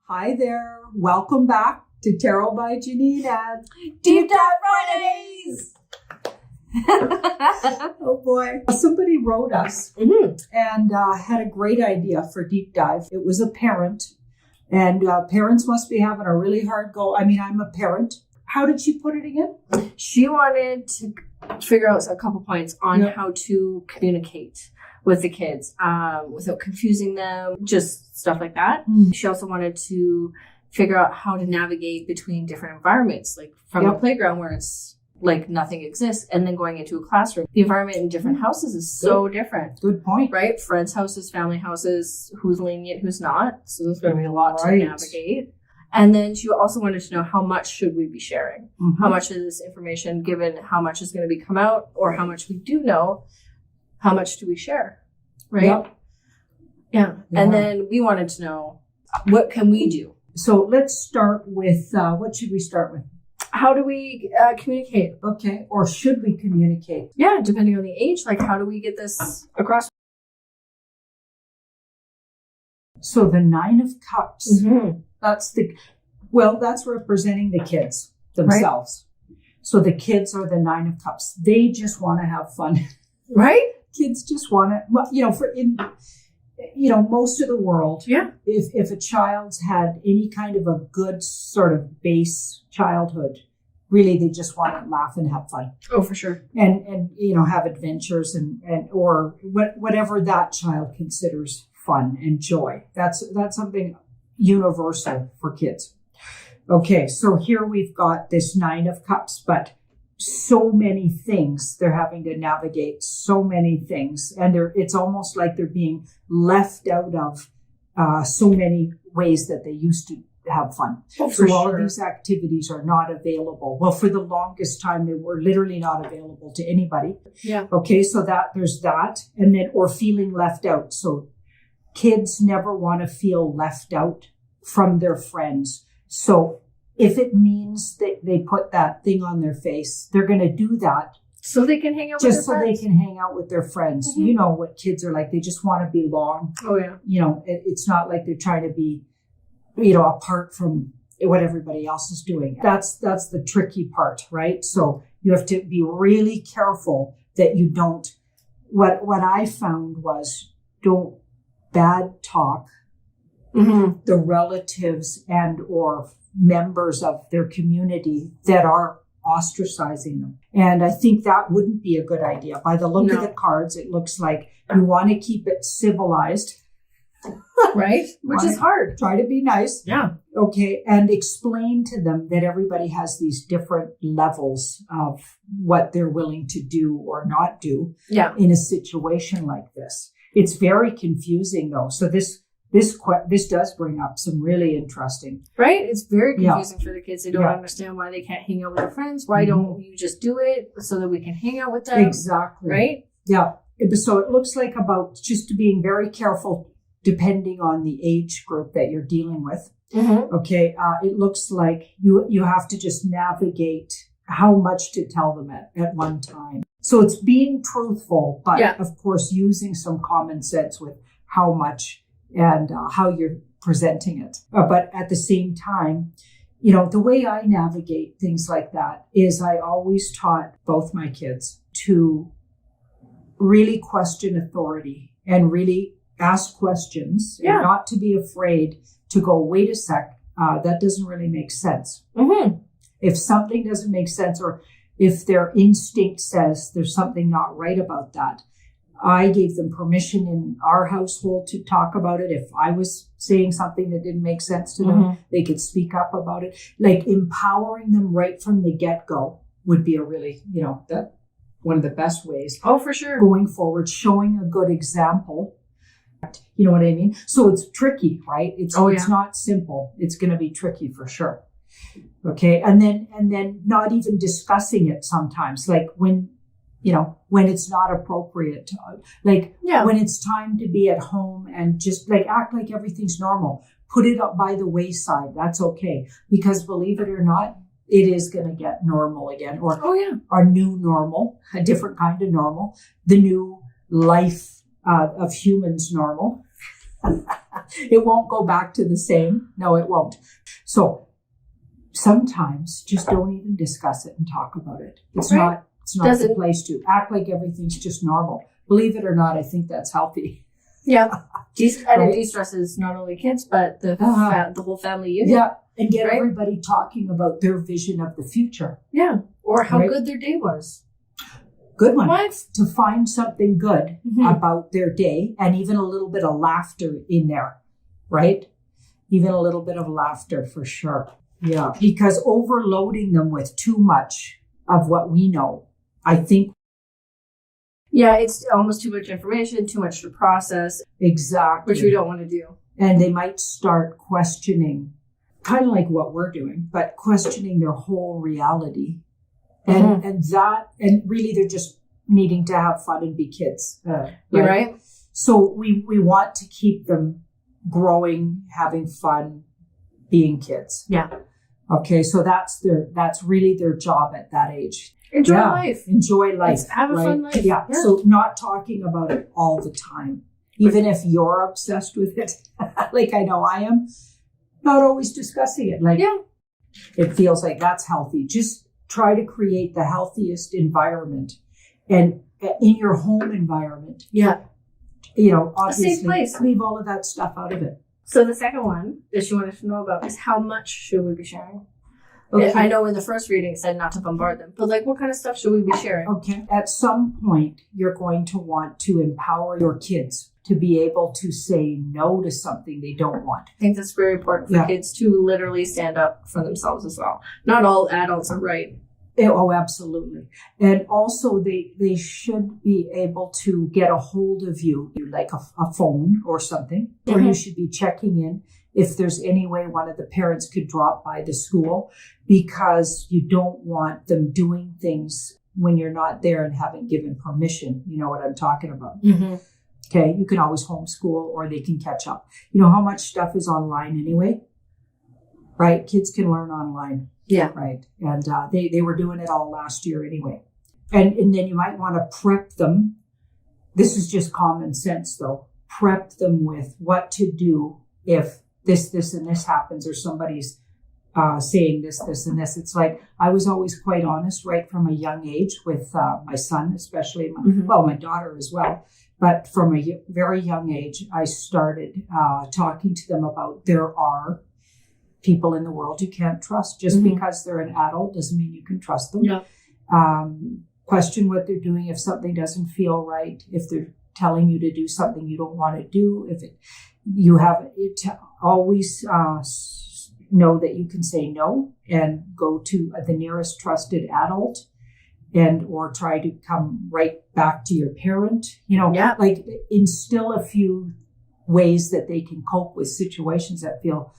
Hi there. Welcome back to Tarot by Janine and Deep Dive Fridays. Oh boy. Somebody wrote us and had a great idea for Deep Dive. It was a parent, and parents must be having a really hard go. I mean, I'm a parent. How did she put it again? She wanted to figure out a couple points on how to communicate with the kids without confusing them, just stuff like that. She also wanted to figure out how to navigate between different environments, like from a playground where it's like nothing exists, and then going into a classroom. The environment in different houses is so different. Good point. Right? Friends' houses, family houses, who's lenient, who's not. So there's going to be a lot to navigate. And then she also wanted to know, how much should we be sharing? How much of this information, given how much is going to be come out or how much we do know, how much do we share? Right? Yeah. And then we wanted to know, what can we do? So let's start with, what should we start with? How do we communicate? Okay. Or should we communicate? Yeah, depending on the age. Like, how do we get this across? So the Nine of Cups, that's representing the kids themselves. Right. So the kids are the Nine of Cups. They just want to have fun. Right? Kids just want to, most of the world, if a child's had any kind of a good sort of base childhood, really they just want to laugh and have fun. Oh, for sure. And have adventures and or whatever that child considers fun and joy. That's something universal for kids. Okay, so here we've got this Nine of Cups, but so many things they're having to navigate, so many things, and it's almost like they're being left out of so many ways that they used to have fun. Oh, so all of these activities are not available. Well, for the longest time, they were literally not available to anybody. Yeah. Okay, so there's that, and then or feeling left out. So kids never want to feel left out from their friends. So if it means that they put that thing on their face, they're going to do that. So they can hang out with their friends. Just so they can hang out with their friends. You know what kids are like. They just want to belong. Oh, yeah. It's not like they're trying to be, apart from what everybody else is doing. That's the tricky part, right? So you have to be really careful that you don't, what I found was, don't bad talk the relatives and or members of their community that are ostracizing them. And I think that wouldn't be a good idea. By the look of the cards, it looks like you want to keep it civilized. Right? Which is hard. Try to be nice. Yeah. Okay. And explain to them that everybody has these different levels of what they're willing to do or not do in a situation like this. It's very confusing though. So this does bring up some really interesting. Right? It's very confusing for the kids. They don't understand why they can't hang out with their friends. Why don't you just do it so that we can hang out with them? Exactly. Right? Yeah. So it looks like about just being very careful depending on the age group that you're dealing with. Okay. It looks like you have to just navigate how much to tell them at one time. So it's being truthful, but of course using some common sense with how much and how you're presenting it. But at the same time, the way I navigate things like that is I always taught both my kids to really question authority and really ask questions and not to be afraid to go, wait a sec, that doesn't really make sense. If something doesn't make sense or if their instinct says there's something not right about that, I gave them permission in our household to talk about it. If I was saying something that didn't make sense to them, they could speak up about it. Like empowering them right from the get-go would be a really, that one of the best ways. Oh, for sure. Going forward, showing a good example. You know what I mean? So it's tricky, right? It's not simple. It's going to be tricky for sure. Okay. And then not even discussing it sometimes, like when it's not appropriate, when it's time to be at home and just act like everything's normal, put it up by the wayside. That's okay. Because believe it or not, it is going to get normal again, or our new normal, a different kind of normal, the new life of humans normal. It won't go back to the same. No, it won't. So sometimes just don't even discuss it and talk about it. It's not the place to act like everything's just normal. Believe it or not, I think that's healthy. Yeah. And it de-stresses not only kids, but the whole family unit. Yeah. And get everybody talking about their vision of the future. Yeah. Or how good their day was. Good one. To find something good about their day, and even a little bit of laughter in there, right? Even a little bit of laughter for sure. Yeah. Because overloading them with too much of what we know, I think. Yeah, it's almost too much information, too much to process. Exactly. Which we don't want to do. And they might start questioning, kind of like what we're doing, but questioning their whole reality. And really they're just needing to have fun and be kids. You're right. So we want to keep them growing, having fun, being kids. Yeah. Okay. So that's really their job at that age. Enjoy life. Enjoy life. Have a fun life. Yeah. So not talking about it all the time, even if you're obsessed with it, like I know I am, not always discussing it. Like, it feels like that's healthy. Just try to create the healthiest environment, and in your home environment. Yeah. Obviously, a safe place. Leave all of that stuff out of it. So the second one that she wanted to know about is how much should we be sharing? Okay. I know in the first reading it said not to bombard them, but what kind of stuff should we be sharing? Okay. At some point, you're going to want to empower your kids to be able to say no to something they don't want. I think that's very important for kids to literally stand up for themselves as well. Not all adults are right. Oh, absolutely. And also they should be able to get a hold of you, like a phone or something, or you should be checking in if there's any way one of the parents could drop by the school, because you don't want them doing things when you're not there and haven't given permission. You know what I'm talking about. Okay. You can always homeschool, or they can catch up. You know how much stuff is online anyway, right? Kids can learn online. Yeah. Right. And they were doing it all last year anyway. And then you might want to prep them. This is just common sense though. Prep them with what to do if this, and this happens, or somebody's saying this, and this. It's like, I was always quite honest right from a young age with my son, especially, my daughter as well. But from a very young age, I started talking to them about there are people in the world you can't trust. Just because they're an adult doesn't mean you can trust them. Yeah. Question what they're doing if something doesn't feel right, if they're telling you to do something you don't want to do, you have to always know that you can say no and go to the nearest trusted adult, and or try to come right back to your parent, like instill a few ways that they can cope with situations that feel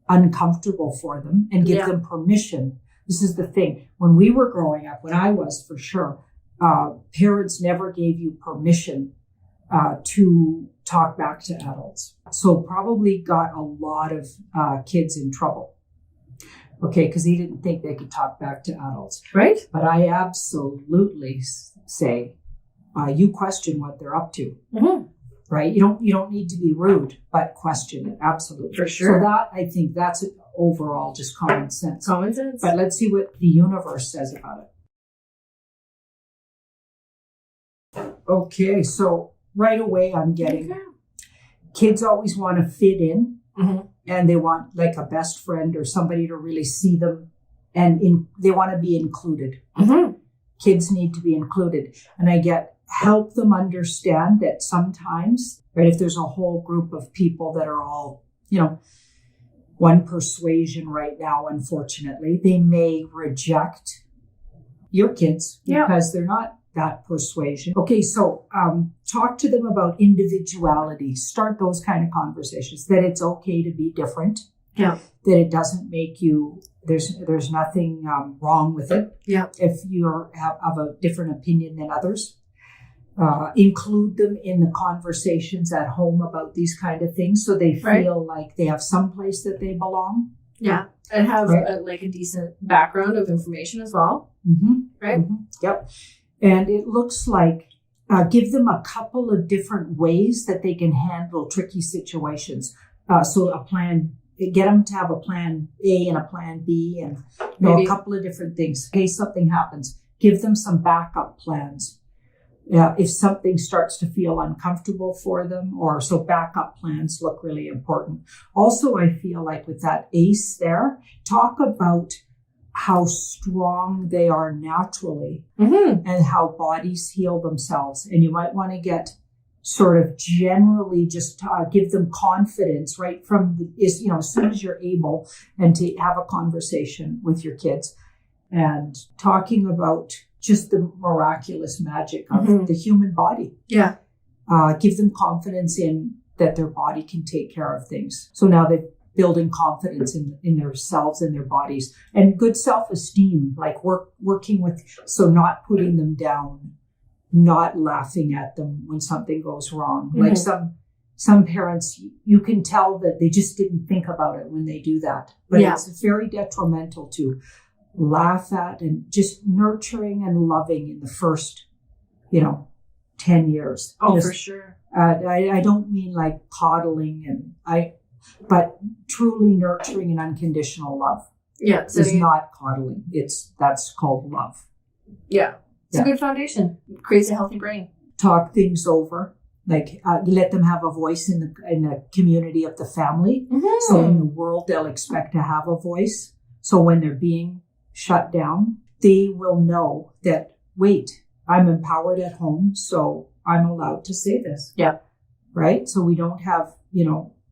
uncomfortable for them, and give them permission. This is the thing. When we were growing up, when I was for sure, parents never gave you permission to talk back to adults. So probably got a lot of kids in trouble. Okay, because he didn't think they could talk back to adults. Right. But I absolutely say, you question what they're up to. Right? You don't need to be rude, but question it. Absolutely. For sure. So I think that's overall just common sense. Common sense. But let's see what the universe says about it. Okay, so right away I'm getting kids always want to fit in, and they want like a best friend or somebody to really see them, and they want to be included. Kids need to be included. And I help them understand that sometimes, right, if there's a whole group of people that are all, one persuasion right now, unfortunately, they may reject your kids because they're not that persuasion. Okay, so talk to them about individuality. Start those kind of conversations, that it's okay to be different. Yeah. That it doesn't make you, there's nothing wrong with it. Yeah. If you have a different opinion than others. Include them in the conversations at home about these kind of things, so they feel like they have some place that they belong. Yeah. And have a decent background of information as well. Right? Yep. And it looks like give them a couple of different ways that they can handle tricky situations. So get them to have a plan A and a plan B and a couple of different things in case something happens. Give them some backup plans. If something starts to feel uncomfortable for them, so backup plans look really important. Also, I feel like with that ACE there, talk about how strong they are naturally and how bodies heal themselves. And you might want to get sort of generally just give them confidence right from as soon as you're able, and to have a conversation with your kids and talking about just the miraculous magic of the human body. Yeah. Give them confidence in that their body can take care of things. So now they're building confidence in themselves and their bodies, and good self-esteem, like working with, so not putting them down, not laughing at them when something goes wrong. Like some parents, you can tell that they just didn't think about it when they do that, but it's very detrimental to laugh at, and just nurturing and loving in the first, 10 years. Oh, for sure. I don't mean like coddling but truly nurturing and unconditional love. Yeah. It's not coddling. That's called love. Yeah. It's a good foundation. It creates a healthy brain. Talk things over. Like let them have a voice in the community of the family. So in the world, they'll expect to have a voice. So when they're being shut down, they will know that, wait, I'm empowered at home, so I'm allowed to say this. Yeah. Right? So we don't have,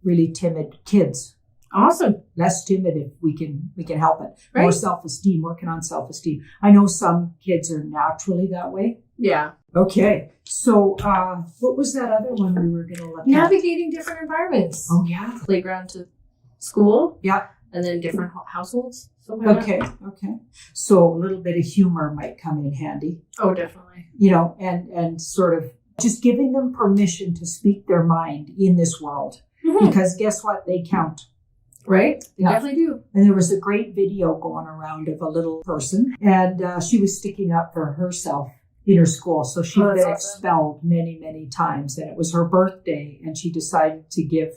really timid kids. Awesome. Less timid if we can help it. Right. More self-esteem, working on self-esteem. I know some kids are naturally that way. Yeah. Okay. So what was that other one we were going to look at? Navigating different environments. Oh, yeah. Playground to school. Yeah. And then different households. Okay. So a little bit of humor might come in handy. Oh, definitely. And sort of just giving them permission to speak their mind in this world. Because guess what? They count. Right? They definitely do. And there was a great video going around of a little person, and she was sticking up for herself in her school. So she'd been expelled many, many times, and it was her birthday, and she decided to give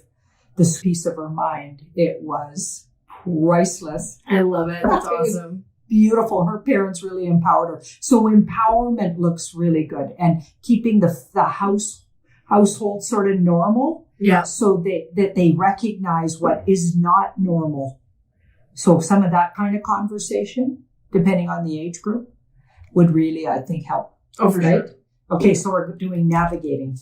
this piece of her mind. It was priceless. I love it. That's awesome. Beautiful. Her parents really empowered her. So empowerment looks really good, and keeping the household sort of normal. Yeah. So that they recognize what is not normal. So some of that kind of conversation, depending on the age group, would really, I think, help. Oh, for sure. Okay, so we're doing navigating.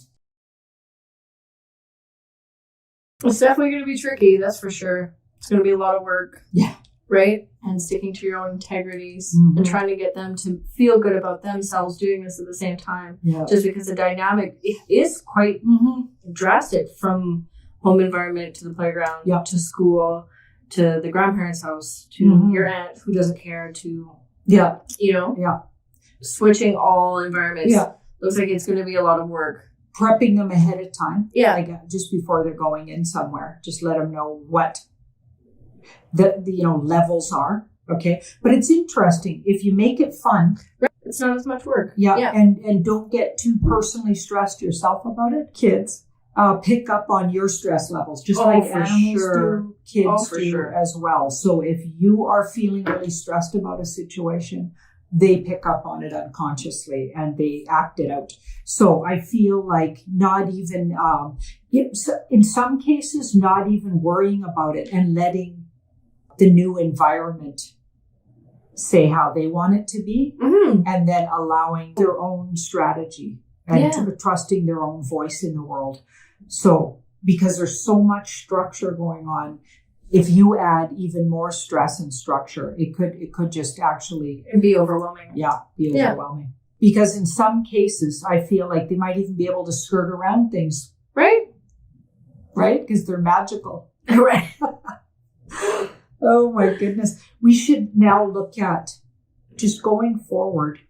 It's definitely going to be tricky, that's for sure. It's going to be a lot of work. Yeah. Right? And sticking to your own integrities and trying to get them to feel good about themselves doing this at the same time. Yeah. Just because the dynamic is quite drastic, from home environment to the playground to school to the grandparents' house to your aunt who doesn't care to, switching all environments. Yeah. Looks like it's going to be a lot of work. Prepping them ahead of time. Yeah. Like just before they're going in somewhere. Just let them know what the levels are. Okay. But it's interesting. If you make it fun. Right. It's not as much work. Yeah. And don't get too personally stressed yourself about it. Kids pick up on your stress levels, just like animals do, kids do as well. So if you are feeling really stressed about a situation, they pick up on it unconsciously and they act it out. So I feel like not even, in some cases, not even worrying about it and letting the new environment say how they want it to be, and then allowing their own strategy and trusting their own voice in the world. So because there's so much structure going on, if you add even more stress and structure, it could just actually be overwhelming. Yeah, be overwhelming. Because in some cases, I feel like they might even be able to skirt around things. Right? Right? Because they're magical. Right. Oh my goodness. We should now look at, just going forward,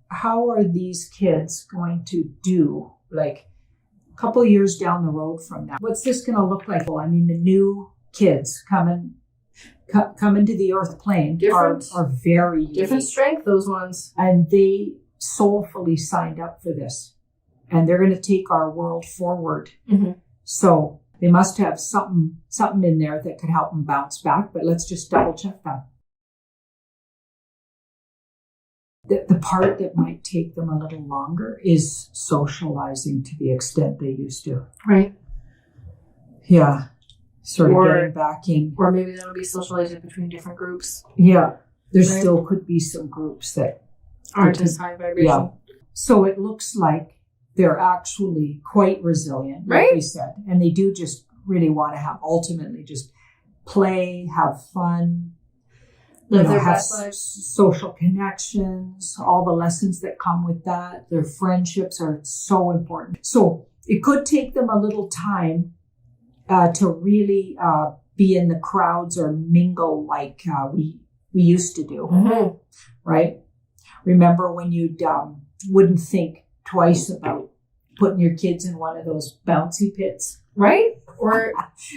how are these kids going to do, like a couple of years down the road from now? What's this going to look like? Well, I mean, the new kids coming to the earth plane are very unique. Different strength, those ones. And they soulfully signed up for this. and they're going to take our world forward. Mm-hmm. So they must have something in there that could help them bounce back, but let's just double check that. The part that might take them a little longer is socializing to the extent they used to. Right. Yeah. Sort of getting back in. Or maybe that'll be socializing between different groups. Yeah. There still could be some groups that aren't as high vibration. Yeah. So it looks like they're actually quite resilient, like right? we said. And they do just really want to ultimately just play, have fun, live their have best lives. Social connections, all the lessons that come with that. Their friendships are so important. So it could take them a little time to really be in the crowds or mingle like we used to do, mm-hmm. right? Remember when you wouldn't think twice about putting your kids in one of those bouncy pits, right? Or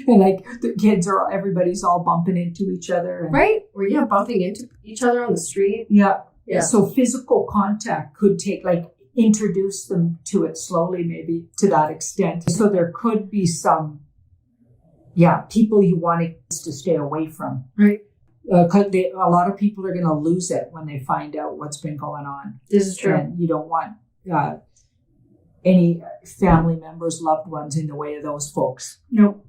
and like the kids everybody's all bumping into each other, and, right? Or bumping into each other on the street. Yeah. Yeah. So physical contact could take introduce them to it slowly, maybe to that extent. So there could be some, people you want to stay away from, right? A lot of people are going to lose it when they find out what's been going on. This is true. And you don't want any family members, loved ones in the way of those folks. No.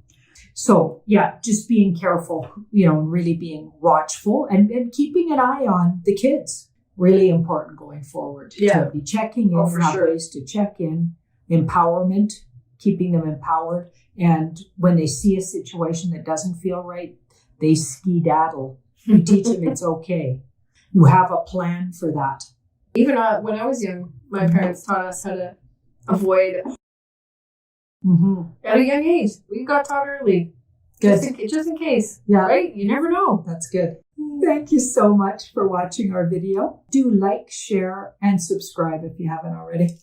So, just being careful, and really being watchful and keeping an eye on the kids. Really important going forward. Yeah. To be checking in, have ways to check in, empowerment, keeping them empowered. And when they see a situation that doesn't feel right, they skedaddle. You teach them it's okay. You have a plan for that. Even when I was young, my parents taught us how to avoid at a young age. We got taught early. Good. Just in case. Yeah. Right? You never know. That's good. Thank you so much for watching our video. Do like, share, and subscribe if you haven't already.